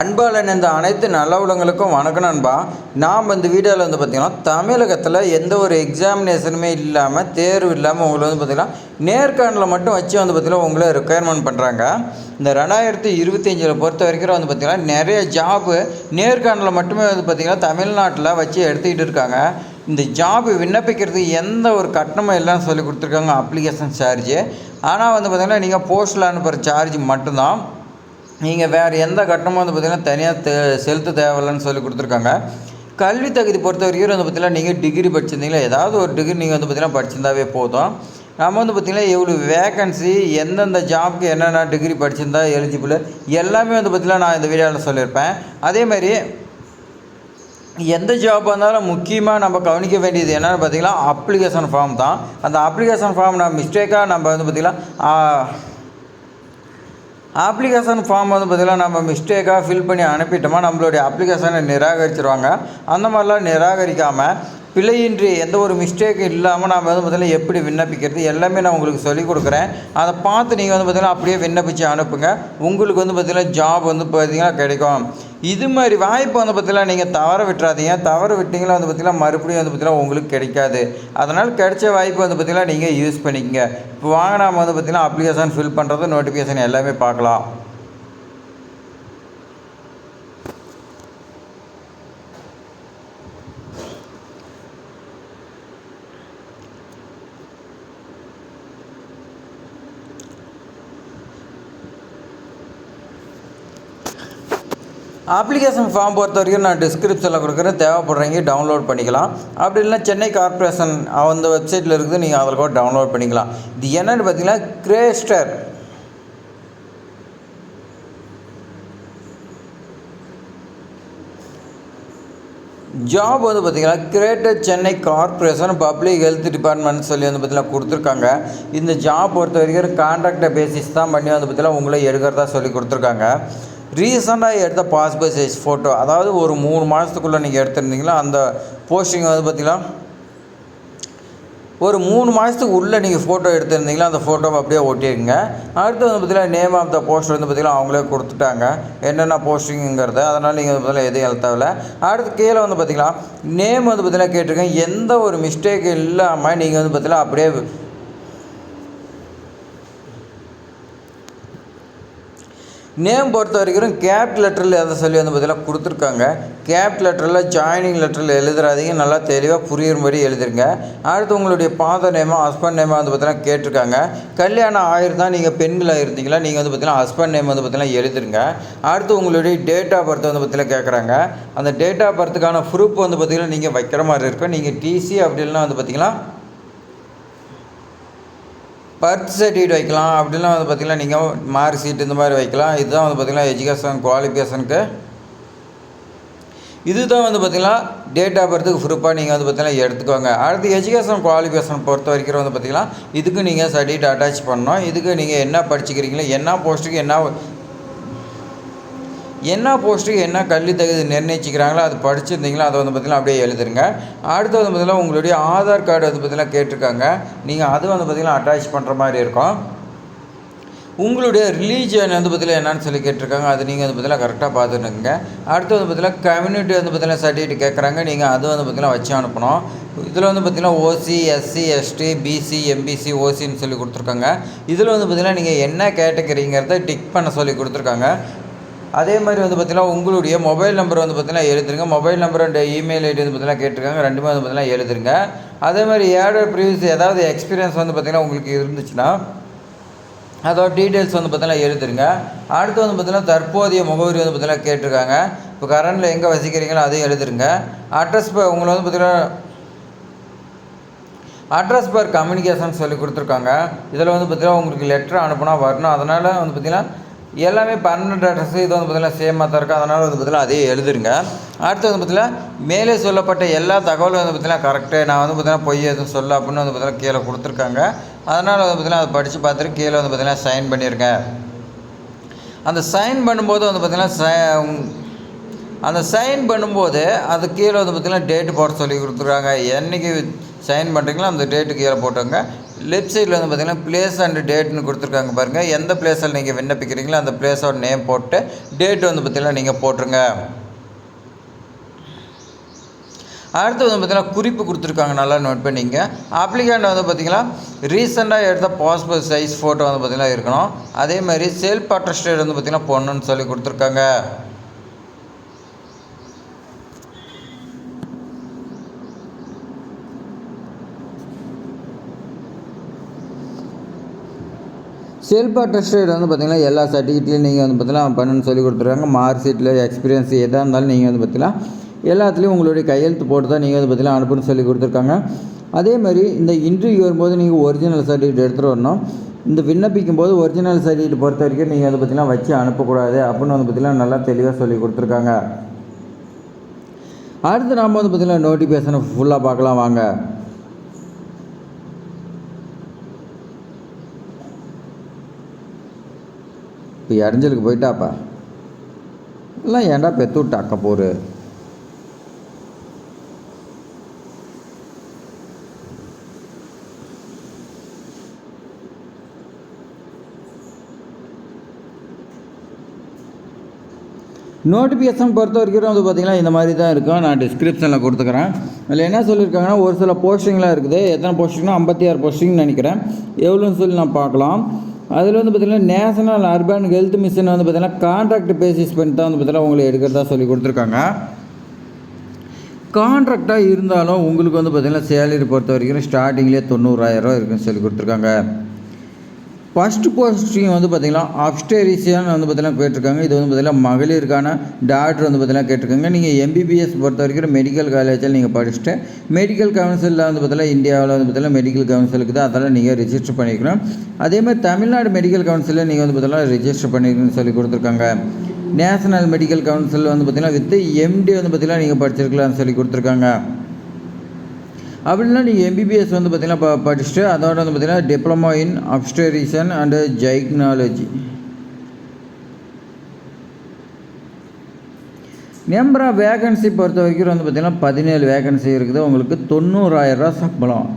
அன்பாளன் இந்த அனைத்து நல்ல உள்ளங்களுக்கும் வணக்கம் நண்பா. நாம் இந்த வீடியோவில் பார்த்திங்கன்னா தமிழகத்தில் எந்த ஒரு எக்ஸாமினேஷனுமே இல்லாமல் தேர்வு இல்லாமல் உங்களை பார்த்திங்கன்னா நேர்காணலில் மட்டும் வச்சு பார்த்திங்கன்னா உங்களை ரெக்குயர்மெண்ட் பண்ணுறாங்க. இந்த 2025 பொறுத்த வரைக்கும் பார்த்திங்கன்னா நிறைய ஜாப்பு நேர்காணலில் மட்டுமே பார்த்திங்கன்னா தமிழ்நாட்டில் வச்சு எடுத்துக்கிட்டு இருக்காங்க. இந்த ஜாப்பு விண்ணப்பிக்கிறதுக்கு எந்த ஒரு கட்டணமும் இல்லைன்னு சொல்லி கொடுத்துருக்காங்க, அப்ளிகேஷன் சார்ஜ். ஆனால் பார்த்திங்கன்னா நீங்கள் போஸ்ட்டில் அனுப்புகிற சார்ஜ் மட்டும்தான், நீங்கள் வேறு எந்த கட்டணமும் பார்த்திங்கன்னா தனியாக செலுத்த தேவையில்லைன்னு சொல்லி கொடுத்துருக்காங்க. கல்வி தகுதி பொறுத்த வரைக்கும் பார்த்திங்கன்னா நீங்கள் டிகிரி படிச்சிருந்தீங்களா, ஏதாவது ஒரு டிகிரி நீங்கள் பார்த்திங்கன்னா படிச்சிருந்தாவே போதும். நம்ம பார்த்திங்கன்னா எவ்வளோ வேக்கன்சி, எந்தெந்த ஜாப்க்கு என்னென்ன டிகிரி படிச்சிருந்தா எலிஜிபிள் எல்லாமே பார்த்திங்கன்னா நான் இந்த வீடியோவில் சொல்லியிருப்பேன். அதேமாதிரி எந்த ஜாப்பாக இருந்தாலும் முக்கியமாக நம்ம கவனிக்க வேண்டியது என்னென்னு பார்த்திங்கன்னா அப்ளிகேஷன் ஃபார்ம் தான். அந்த அப்ளிகேஷன் ஃபார்ம் நம்ம மிஸ்டேக்காக நம்ம பார்த்திங்கன்னா அப்ளிகேஷன் ஃபார்ம் பார்த்திங்கன்னா நம்ம மிஸ்டேக்காக ஃபில் பண்ணி அனுப்பிட்டோமா நம்மளுடைய அப்ளிகேஷனை நிராகரிச்சிருவாங்க. அந்த மாதிரிலாம் நிராகரிக்காமல் பிழையின்றி எந்த ஒரு மிஸ்டேக் இல்லாமல் நம்ம பார்த்திங்கன்னா எப்படி விண்ணப்பிக்கிறது எல்லாமே நான் உங்களுக்கு சொல்லிக் கொடுக்குறேன். அதை பார்த்து நீங்கள் பார்த்திங்கன்னா அப்படியே விண்ணப்பித்து அனுப்புங்க. உங்களுக்கு பார்த்திங்கன்னா ஜாப் பார்த்திங்கன்னா கிடைக்கும். இது மாதிரி வாய்ப்பு பார்த்திங்கன்னா நீங்கள் தவற விட்டுறாதீங்க. தவற விட்டிங்களா பார்த்திங்கன்னா மறுபடியும் பார்த்திங்கன்னா உங்களுக்கு கிடைக்காது. அதனால் கிடைச்ச வாய்ப்பு பார்த்திங்கன்னா நீங்கள் யூஸ் பண்ணிக்கங்க. இப்போ வாங்க நாம் பார்த்திங்கன்னா அப்ளிகேஷன் ஃபில் பண்ணுறது, நோட்டிஃபிகேஷன் எல்லாமே பார்க்கலாம். அப்ளிகேஷன் ஃபார்ம் பொறுத்த வரைக்கும் நான் டிஸ்கிரிப்ஷனில் கொடுக்குறேன், தேவைப்படுறீங்க டவுன்லோட் பண்ணிக்கலாம். அப்படி இல்லைனா சென்னை கார்ப்பரேஷன் அந்த வெப்சைட்டில் இருக்குது, நீங்கள் அதில் கூட டவுன்லோட் பண்ணிக்கலாம். இது என்னென்னு பார்த்தீங்கன்னா கிரேஸ்டர் ஜாப் பார்த்திங்கன்னா greater Chennai corporation public health department சொல்லி பார்த்திங்கன்னா கொடுத்துருக்காங்க. இந்த ஜாப் பொறுத்த வரைக்கும் கான்ட்ராக்டர் பேசிஸ் தான் பண்ணி பார்த்திங்கன்னா உங்களை எடுக்கிறதா சொல்லி கொடுத்துருக்காங்க. ரீசெண்டாக எடுத்த பாஸ்போர்ட் சைஸ் ஃபோட்டோ, அதாவது ஒரு 3 மாதத்துக்குள்ளே நீங்கள் எடுத்துருந்தீங்களா அந்த போஸ்டிங் பார்த்திங்கன்னா ஒரு 3 மாதத்துக்கு உள்ளே நீங்கள் ஃபோட்டோ எடுத்துருந்தீங்களா அந்த ஃபோட்டோவை அப்படியே ஒட்டிடுங்க. அடுத்து பார்த்திங்கன்னா நேம் ஆஃப் த போஸ்ட் பார்த்திங்கன்னா அவங்களே கொடுத்துட்டாங்க என்னென்ன போஸ்டிங்கிறத, அதனால் நீங்கள் பார்த்திங்கன்னா எதையும் எழுத்தவில்லை. அடுத்து கீழே பார்த்திங்கன்னா நேம் பார்த்திங்கன்னா கேட்டிருக்கேன். எந்த ஒரு மிஸ்டேக் இல்லாமல் நீங்கள் பார்த்திங்கன்னா அப்படியே நேம் பொறுத்த வரைக்கும் கேப் லெட்டரில் எதை சொல்லி பார்த்திங்கன்னா கொடுத்துருக்காங்க. கேப் லெட்டரில் ஜாயினிங் லெட்டரில் எழுதுறாதீங்க, நல்லா தெளிவாக புரியும்படி எழுதுருங்க. அடுத்து உங்களுடைய ஃபாதர் நேமோ ஹஸ்பண்ட் நேமோ பார்த்திங்கன்னா கேட்டிருக்காங்க. கல்யாணம் ஆயிருந்தால் நீங்கள் பெண்களாக இருந்தீங்களா, நீங்கள் பார்த்திங்கன்னா ஹஸ்பண்ட் நேம் பார்த்திங்கன்னா எழுதுருங்க. அடுத்து உங்களுடைய டேட் ஆஃப் பர்த் பார்த்திங்கன்னா கேட்குறாங்க. அந்த டேட் ஆஃப் பர்த்துக்கான ப்ரூஃப் பார்த்திங்கன்னா நீங்கள் வைக்கிற மாதிரி இருக்கும். நீங்கள் டிசி அப்படி இல்லைனா பார்த்திங்கன்னா பர்த் சர்டிஃபிகேட் வைக்கலாம். அப்படிலாம் பார்த்திங்கன்னா நீங்கள் மார்க் ஷீட் இந்த மாதிரி வைக்கலாம். இதுதான் பார்த்திங்கன்னா எஜுகேஷன் குவாலிஃபிகேஷனுக்கு இதுதான் பார்த்திங்கன்னா டேட் ஆஃப் பர்த்துக்கு ப்ரூஃபாக நீங்கள் பார்த்திங்கன்னா எடுத்துக்கோங்க. அடுத்து எஜுகேஷன் குவாலிஃபிகேஷன் பொறுத்த வரைக்கும் பார்த்திங்கன்னா இதுக்கு நீங்கள் சர்டிஃபிகேட் அட்டாச் பண்ணணும். இதுக்கு நீங்கள் என்ன படிச்சுக்கிறீங்களோ, என்ன போஸ்ட்டுக்கு என்ன போஸ்ட்டுக்கு என்ன கல்வி தகுதி நிர்ணயிச்சிக்கிறாங்களோ அது படிச்சிருந்தீங்களோ அதை பார்த்திங்கன்னா அப்படியே எழுதுருங்க. அடுத்து பார்த்திங்கன்னா உங்களுடைய ஆதார் கார்டு பார்த்திங்கன்னா கேட்டிருக்காங்க. நீங்கள் அது பார்த்திங்கன்னா அட்டாச் பண்ணுற மாதிரி இருக்கும். உங்களுடைய ரிலீஜியன் பார்த்திங்கன்னா என்னன்னு சொல்லி கேட்டிருக்காங்க. அது நீங்கள் பார்த்திங்கன்னா கரெக்டாக பார்த்துட்டுங்க. அடுத்து பார்த்திங்கன்னா கம்யூனிட்டி பார்த்திங்கன்னா சர்டிஃபிகேட் கேட்குறாங்க. நீங்கள் அது பார்த்திங்கன்னா வச்சு அனுப்பணும். இதில் பார்த்திங்கன்னா ஓசி, எஸ்சி, எஸ்டி, பிசி, எம்பிசி, ஓசின்னு சொல்லி கொடுத்துருக்காங்க. இதில் பார்த்திங்கன்னா நீங்கள் என்ன கேட்டகரிங்கிறத டிக் பண்ண சொல்லி கொடுத்துருக்காங்க. அதே மாதிரி பார்த்திங்கன்னா உங்களுடைய மொபைல் நம்பர் பார்த்திங்கன்னா எழுதுருங்க. Mobile number and email ID பார்த்திங்கன்னா கேட்டிருக்காங்க. ரெண்டுமே பார்த்திங்கன்னா எழுதுருங்க. அதே மாதிரி ப்ரீவியஸ் ஏதாவது எக்ஸ்பீரியன்ஸ் பார்த்திங்கன்னா உங்களுக்கு இருந்துச்சுன்னா அதோட டீட்டெயில்ஸ் பார்த்திங்கன்னா எழுதுருங்க. அடுத்து பார்த்திங்கன்னா தற்போதைய முகவரி பார்த்திங்கன்னா கேட்டிருக்காங்க. இப்போ கரண்டில் எங்கே வசிக்கிறீங்களோ அதையும் எழுதுருங்க. அட்ரஸ் உங்களை பார்த்திங்கன்னா அட்ரஸ் பர் கம்யூனிகேஷன் சொல்லி கொடுத்துருக்காங்க. இதில் பார்த்திங்கன்னா உங்களுக்கு லெட்டர் அனுப்புனா வரணும். அதனால் பார்த்திங்கன்னா எல்லாமே பர்மனெண்ட் அட்ரஸ் இது பார்த்திங்கன்னா சேமாக தான் இருக்குது. அதனால் பார்த்திங்கன்னா அதே எழுதுருங்க. அடுத்து பார்த்திங்கன்னா மேலே சொல்லப்பட்ட எல்லா தகவலும் பார்த்திங்கன்னா கரெக்டு, நான் பார்த்திங்கன்னா பொய் எதுவும் சொல்ல அப்படின்னு பார்த்திங்கன்னா கீழே கொடுத்துருக்காங்க. அதனால் பார்த்திங்கன்னா அதை படித்து பார்த்துட்டு கீழே பார்த்திங்கன்னா சைன் பண்ணிடுங்க. அந்த சைன் பண்ணும்போது பார்த்திங்கன்னா அந்த சைன் பண்ணும்போது அது கீழே பார்த்திங்கன்னா டேட்டு போட சொல்லி கொடுத்துருக்காங்க. என்றைக்கு சைன் பண்ணுறீங்களோ அந்த டேட்டு கீழே போட்டுங்க. லெஃப்ட் சைடில் வந்து பார்த்திங்கன்னா ப்ளேஸ் அண்ட் டேட்னு கொடுத்துருக்காங்க பாருங்கள். எந்த ப்ளேஸில் நீங்கள் விண்ணப்பிக்கிறீங்களோ அந்த ப்ளேஸோட நேம் போட்டு டேட் வந்து பார்த்திங்கன்னா நீங்கள் போட்டுருங்க. அடுத்து வந்து பார்த்திங்கன்னா குறிப்பு கொடுத்துருக்காங்க, நல்லா நோட் பண்ணிங்க. அப்ளிகேண்ட் வந்து பார்த்திங்கன்னா ரீசெண்டாக எடுத்த பாஸ்போர்ட் சைஸ் ஃபோட்டோ வந்து பார்த்திங்கன்னா இருக்கணும். அதே மாதிரி செல்ஃப் அட்டஸ்டேட் வந்து பார்த்திங்கன்னா பொண்ணுன்னு சொல்லி கொடுத்துருக்காங்க. செல்ஃப் அட்டஸ்டேட் வந்து பார்த்திங்கன்னா எல்லா சர்டிஃபிகேட்லையும் நீங்கள் வந்து பார்த்திங்கன்னா பண்ணுன்னு சொல்லி கொடுத்துருக்காங்க. மார்க் ஷீட்டில் எக்ஸ்பீரியன்ஸ் எதாக இருந்தாலும் நீங்கள் வந்து பார்த்திங்கன்னா எல்லாத்துலேயும் உங்களுடைய கையெழுத்து போட்டு தான் நீங்கள் வந்து பார்த்திங்கன்னா அனுப்புன்னு சொல்லி கொடுத்துருக்காங்க. அதே மாதிரி இந்த இன்டர்வியூ வரும்போது நீங்கள் ஒரிஜினல் சர்டிஃபிகேட் எடுத்துகிட்டு வரணும். இந்த விண்ணப்பிக்கும் போது ஒரிஜினல் சர்டிஃபிகேட் பொறுத்த வரைக்கும் நீங்கள் வந்து பார்த்திங்கன்னா வச்சு அனுப்பக்கூடாது அப்படின்னு வந்து பார்த்திங்கன்னா நல்லா தெளிவாக சொல்லி கொடுத்துருக்காங்க. அடுத்து நாம் வந்து பார்த்திங்கன்னா நோட்டிஃபிகேஷனை ஃபுல்லாக பார்க்கலாம் வாங்க. இப்போ இடைஞ்சலுக்கு போயிட்டாப்பா எல்லாம் ஏன்டா பெற்று விட்டு அக்க போரு. நோட்டிஃபிகேஷன் பொறுத்த வரைக்கும் வந்து பார்த்திங்கன்னா இந்த மாதிரி தான் இருக்கும். நான் டிஸ்கிரிப்ஷனில் கொடுத்துக்கிறேன். அதில் என்ன சொல்லியிருக்காங்கன்னா ஒரு சில போஸ்டிங்லாம் இருக்குது. எத்தனை போஸ்டிங்னா 56 போஸ்டிங்னு நினைக்கிறேன். எவ்வளோன்னு சொல்லி நான் பார்க்கலாம். அதில் வந்து பார்த்திங்கன்னா நேஷனல் அர்பன் ஹெல்த் மிஷன் வந்து பார்த்திங்கன்னா கான்ட்ராக்ட் பேசிஸ் பண்ணி தான் வந்து பார்த்திங்கன்னா உங்களை எடுக்கிறதா சொல்லி கொடுத்துருக்காங்க. கான்ட்ராக்டாக இருந்தாலும் உங்களுக்கு வந்து பார்த்திங்கன்னா சேலரி பொறுத்த வரைக்கும் ஸ்டார்டிங்லேயே 90,000 இருக்குன்னு சொல்லி கொடுத்துருக்காங்க. ஃபஸ்ட்டு போஸ்டிங் வந்து பார்த்திங்கன்னா அப்ஸ்டேரிஷியன் வந்து பார்த்திங்கன்னா கேட்டிருக்காங்க. இது வந்து பார்த்திங்கன்னா மகளிருக்கான டாக்டர் வந்து பார்த்திங்கன்னா கேட்டிருக்காங்க. நீங்கள் எம்பிபிஎஸ் பொறுத்த வரைக்கும் மெடிக்கல் காலேஜில் நீங்கள் படிச்சுட்டு மெடிக்கல் கவுன்சிலில் வந்து பார்த்திங்கன்னா இந்தியாவில் வந்து பார்த்திங்கன்னா மெடிக்கல் கவுன்சிலுக்கு தான் அதெல்லாம் நீங்கள் ரிஜிஸ்டர் பண்ணிக்கணும். அதேமாதிரி தமிழ்நாடு மெடிக்கல் கவுன்சிலில் நீங்கள் வந்து பார்த்திங்கன்னா ரிஜிஸ்டர் பண்ணிக்கணும்னு சொல்லி கொடுத்துருக்காங்க. நேஷனல் மெடிக்கல் கவுன்சில் வந்து பார்த்திங்கன்னா வித் எம்டி வந்து பார்த்திங்கன்னா நீங்கள் படிச்சிருக்கலாம்னு சொல்லி கொடுத்துருக்காங்க. அப்படின்னா நீங்கள் எம்பிபிஎஸ் வந்து பார்த்திங்கன்னா படிச்சுட்டு அதோட வந்து பார்த்திங்கன்னா diploma in obstetrician and gynaecology. Number of vacancy பொறுத்த வரைக்கும் வந்து பார்த்திங்கன்னா 17 வேகன்சி இருக்குது. உங்களுக்கு 90,000 சம்பளம்.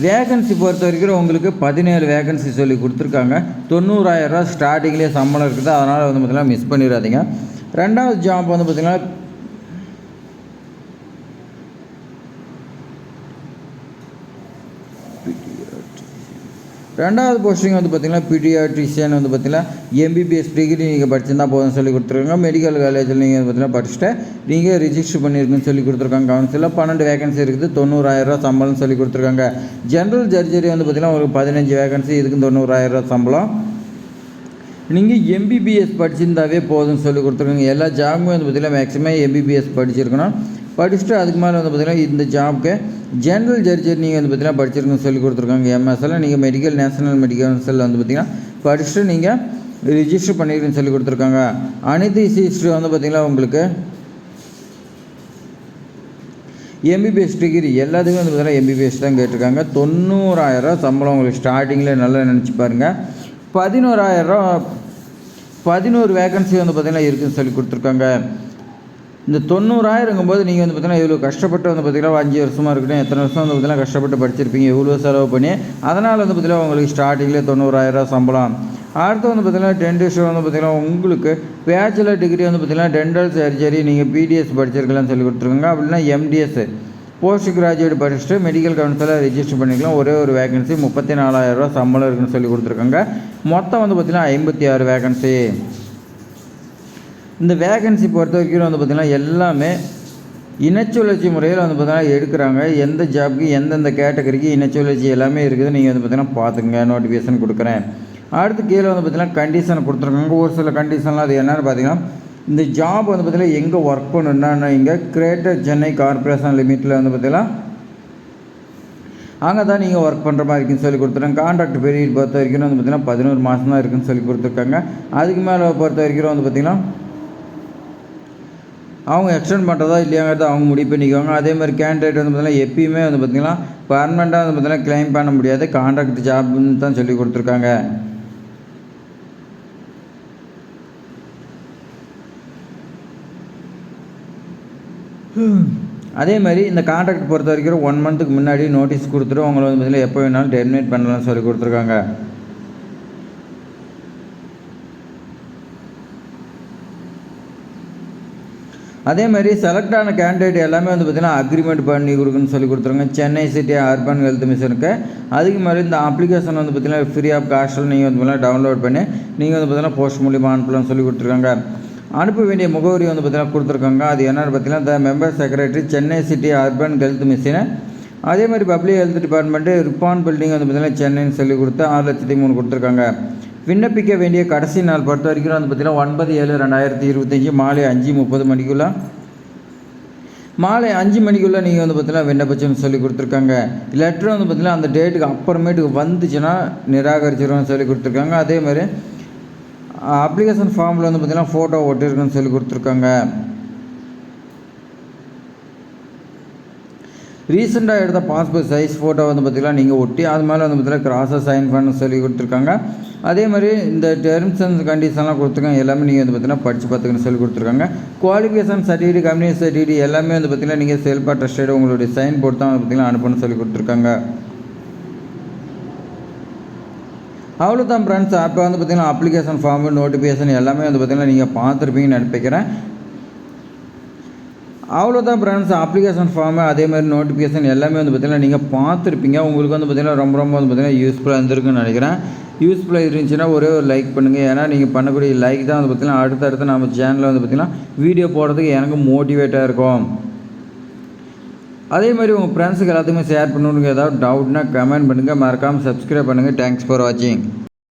வேகன்சி பொறுத்த வரைக்கும் உங்களுக்கு 17 வேகன்சி சொல்லி கொடுத்துருக்காங்க. 90,000 ஸ்டார்டிங்லேயே சம்பளம் இருக்குது. அதனால் வந்து பார்த்திங்கன்னா மிஸ் பண்ணிடாதீங்க. ரெண்டாவது ஜாப் வந்து பார்த்திங்கன்னா ரெண்டாவது போஸ்டிங் வந்து பார்த்திங்கன்னா பீடியாட்ரிஷியன் வந்து பார்த்திங்கன்னா எம்பிபிஎஸ் டிகிரி நீங்கள் படிச்சிருந்தா போதும்னு சொல்லி கொடுத்துருக்காங்க. மெடிக்கல் காலேஜில் நீங்கள் பார்த்திங்கன்னா படிச்சுட்டு நீங்கள் ரிஜிஸ்டர் பண்ணியிருக்குன்னு சொல்லி கொடுத்துருக்காங்க. கவுன்சிலில் 12 வேகன்சி இருக்குது. 90,000 சம்பளம்னு சொல்லி கொடுத்துருக்காங்க. ஜென்ரல் சர்ஜரி வந்து பார்த்திங்கன்னா உங்களுக்கு 15 வேகன்சி, இதுக்கு 90,000 சம்பளம். நீங்கள் எம்பிபிஎஸ் படிச்சிருந்தாவே போதும்னு சொல்லி கொடுத்துருக்காங்க. எல்லா ஜாபுமே வந்து பார்த்திங்கன்னா மேக்ஸிமம் எம்பிபிஎஸ் படிச்சிருக்கணும். படிச்சுட்டு அதுக்கு மேலே வந்து பார்த்திங்கன்னா இந்த ஜாப்க்கு ஜென்ரல் சர்ஜரி நீங்கள் வந்து பார்த்திங்கன்னா படிச்சிருக்குன்னு சொல்லி கொடுத்துருக்காங்க. எம்எஸ்எல் நீங்கள் மெடிக்கல் நேஷனல் மெடிக்கல் கவுன்சில் வந்து பார்த்திங்கன்னா படிச்சுட்டு நீங்கள் ரிஜிஸ்டர் பண்ணிக்கிறேன்னு சொல்லி கொடுத்துருக்காங்க. அனிதீசிஸ்ட் வந்து பார்த்திங்கன்னா உங்களுக்கு எம்பிபிஎஸ் டிகிரி எல்லாத்துக்குமே வந்து பார்த்திங்கன்னா எம்பிபிஎஸ் தான் கேட்டிருக்காங்க. 90,000 சம்பளம் உங்களுக்கு ஸ்டார்டிங்கில் நல்லா நினச்சி பாருங்கள். 11 வேகன்சி வந்து பார்த்திங்கன்னா இருக்குதுன்னு சொல்லி கொடுத்துருக்காங்க. இந்த 90,000ங்கும்போது நீங்கள் வந்து பார்த்திங்கன்னா இவ்வளோ கஷ்டப்பட்டு வந்து பார்த்திங்கன்னா 5 வருஷமாக இருக்கட்டும், எத்தனை வருஷம் வந்து பார்த்திங்கன்னா கஷ்டப்பட்டு படிச்சிருப்பீங்க, இவ்வளோ செலவு பண்ணி. அதனால் வந்து பார்த்திங்கன்னா உங்களுக்கு ஸ்டார்டிங்லேயே 90,000 சம்பளம். அடுத்து வந்து பார்த்திங்கன்னா டென்டிஸ்ட் வந்து பார்த்திங்கன்னா உங்களுக்கு பேச்சுலர் டிகிரி வந்து பார்த்திங்கன்னா டென்டல் சர்ஜரி நீங்கள் பிடிஎஸ் படிச்சிருக்கலாம்னு சொல்லி கொடுத்துருக்காங்க. அப்படின்னா எம்டிஎஸ் போஸ்ட் கிராஜுவேட் படிச்சுட்டு மெடிக்கல் கவுன்சிலில் ரிஜிஸ்டர் பண்ணிக்கலாம். ஒரே ஒரு வேகன்சி 34,000 சம்பளம் இருக்குன்னு சொல்லி கொடுத்துருக்காங்க. மொத்தம் வந்து பார்த்திங்கன்னா 56 வேகன்சி. இந்த வேகன்சி பொறுத்த வரைக்கும் வந்து பார்த்திங்கன்னா எல்லாமே இனச்சுழற்சி முறையில் வந்து பார்த்திங்கன்னா எடுக்கிறாங்க. எந்த ஜாப்க்கு எந்தெந்த கேட்டகரிக்கு இனச்சுழற்சி எல்லாமே இருக்குது. நீங்கள் வந்து பார்த்திங்கன்னா பார்த்துங்க, நோட்டிஃபிகேஷன் கொடுக்குறேன். அடுத்து கீழே வந்து பார்த்திங்கன்னா கண்டிஷன் கொடுத்துருக்காங்க. ஒரு சில கண்டிஷன்லாம் அது என்னென்னு பார்த்திங்கன்னா இந்த ஜாப் வந்து பார்த்திங்கன்னா எங்கே ஒர்க் பண்ணணுன்னா இங்கே கிரேட்டர் சென்னை கார்பரேஷன் லிமிட்டில் வந்து பார்த்திங்கன்னா அங்கே தான் நீங்கள் ஒர்க் பண்ணுற மாதிரி இருக்குன்னு சொல்லி கொடுத்துருக்காங்க. கான்ட்ராக்ட் பீரியட் பொறுத்த வரைக்கும் வந்து பார்த்திங்கன்னா 11 மாதம் தான் இருக்குதுன்னு சொல்லி கொடுத்துருக்காங்க. அதுக்கு மேலே பொறுத்த வரைக்கும் வந்து பார்த்திங்கன்னா அவங்க எக்ஸ்டெண்ட் பண்ணுறதா இல்லையாங்கிறத அவங்க முடிவு பண்ணிக்குவாங்க. அதே மாதிரி கேண்டிடேட் வந்து பார்த்திங்கன்னா எப்பயுமே வந்து பார்த்திங்கன்னா பர்மனெண்ட்டாக வந்து பார்த்திங்கன்னா கிளைம் பண்ண முடியாது, கான்ட்ராக்ட் ஜாப்னு தான் சொல்லி கொடுத்துருக்காங்க. அதே மாதிரி இந்த கான்ட்ராக்ட் பொறுத்த வரைக்கும் 1 மந்த்துக்கு முன்னாடி நோட்டீஸ் கொடுத்துட்டு உங்களை வந்து பார்த்திங்கன்னா எப்போ வேணாலும் டெர்மினேட் பண்ணலாம்னு சொல்லி கொடுத்துருக்காங்க. அதே மாதிரி செலக்ட் ஆன கேண்டிடேட் எல்லாமே வந்து பார்த்திங்கன்னா அக்ரிமெண்ட் பண்ணி கொடுக்குன்னு சொல்லி கொடுத்துருங்க. சென்னை சிட்டி அர்பன் ஹெல்த் மிஷனுக்கு அதுக்கு மாதிரி இந்த அப்ளிகேஷன் வந்து பார்த்திங்கன்னா ஃப்ரீ ஆஃப் காஸ்ட்டில் நீங்கள் வந்து பார்த்திங்கன்னா டவுன்லோட் பண்ணி நீங்கள் வந்து பார்த்திங்கன்னா போஸ்ட் மூலிமா அனுப்பலாம்னு சொல்லி கொடுத்துருக்காங்க. அனுப்ப வேண்டிய முகவரி வந்து பார்த்திங்கன்னா கொடுத்துருக்காங்க. அது என்னென்னு பார்த்திங்கன்னா the member secretary Chennai city urban health mission. அதே மாதிரி பப்ளிக் ஹெல்த் டிபார்ட்மெண்ட்டு ரிப்பான் பில்டிங் வந்து பார்த்திங்கன்னா சென்னைன்னு சொல்லி கொடுத்து 6,03,000 கொடுத்துருக்காங்க. விண்ணப்பிக்க வேண்டிய கடைசி நாள் பொறுத்த வரைக்கும் வந்து பார்த்திங்கன்னா 9/7/2025 மாலை 5:30 மணிக்குள்ளே நீங்கள் வந்து பார்த்திங்கன்னா விண்ணப்பிச்சுன்னு சொல்லி கொடுத்துருக்காங்க. லெட்ரு வந்து பார்த்திங்கன்னா அந்த டேட்டுக்கு அப்புறமேட்டுக்கு வந்துச்சுன்னா நிராகரிச்சிரும்னு சொல்லி கொடுத்துருக்காங்க. அதே மாதிரி அப்ளிகேஷன் ஃபார்மில் வந்து பார்த்திங்கன்னா ஃபோட்டோ ஒட்டிருக்குன்னு சொல்லி கொடுத்துருக்காங்க. ரீசெண்டாக எடுத்த பாஸ்போர்ட் சைஸ் ஃபோட்டோ வந்து பார்த்திங்கன்னா நீங்கள் ஒட்டி அது மேலே வந்து பார்த்திங்கன்னா கிராஸாக சைன் பண்ண சொல்லி கொடுத்துருக்காங்க. அதே மாதிரி இந்த டெர்ம்ஸ் அண்ட் கண்டிஷன்லாம் கொடுத்துருக்காங்க. எல்லாமே நீங்கள் வந்து பார்த்திங்கன்னா படித்து பார்த்துக்கன்னு சொல்லி கொடுத்துருக்காங்க. குவாலிஃபிகேஷன் சர்டிஃபிகேட் கம்யூனிட்டி சர்டிஃபிகேட் எல்லாமே வந்து பார்த்திங்கன்னா நீங்கள் செல்ஃபாக ட்ரஸ்டட் உங்களுடைய சைன் போட்டு தான் வந்து பார்த்திங்கன்னா அனுப்பணும்னு சொல்லி கொடுத்துருக்காங்க. அவ்வளோதான் ஃப்ரெண்ட்ஸ். அப்போ வந்து பார்த்திங்கன்னா அப்ளிகேஷன் ஃபார்மு நோட்டிஃபிகேஷன் எல்லாமே வந்து பார்த்திங்கன்னா நீங்கள் பார்த்துருப்பீங்கன்னு நினைக்கிறேன். அவ்வளோதான் ஃப்ரெண்ட்ஸ். அப்ளிகேஷன் ஃபார்மு அதே மாதிரி நோட்டிஃபிகேஷன் எல்லாமே வந்து பார்த்திங்கன்னா நீங்கள் பார்த்துருப்பீங்க. உங்களுக்கு வந்து பார்த்திங்கன்னா ரொம்ப வந்து பார்த்திங்கன்னா யூஸ்ஃபுல்லாக இருந்திருக்குன்னு நினைக்கிறேன். யூஸ்ஃபுல்லாக இருந்துச்சுன்னா ஒரே ஒரு லைக் பண்ணுங்கள். ஏன்னா நீங்கள் பண்ணக்கூடிய லைக் தான் வந்து பார்த்திங்கன்னா அடுத்தடுத்து நம்ம சேனலில் வந்து பார்த்திங்கன்னா வீடியோ போடுறதுக்கு எனக்கு மோட்டிவேட்டாக இருக்கும். அதே மாதிரி உங்கள் ஃப்ரெண்ட்ஸுக்கு எல்லாத்துக்குமே ஷேர் பண்ணணுங்க. ஏதாவது டவுட்னா கமெண்ட் பண்ணுங்கள். மறக்காமல் சப்ஸ்கிரைப் பண்ணுங்கள். தேங்க்ஸ் ஃபார் வாட்சிங்.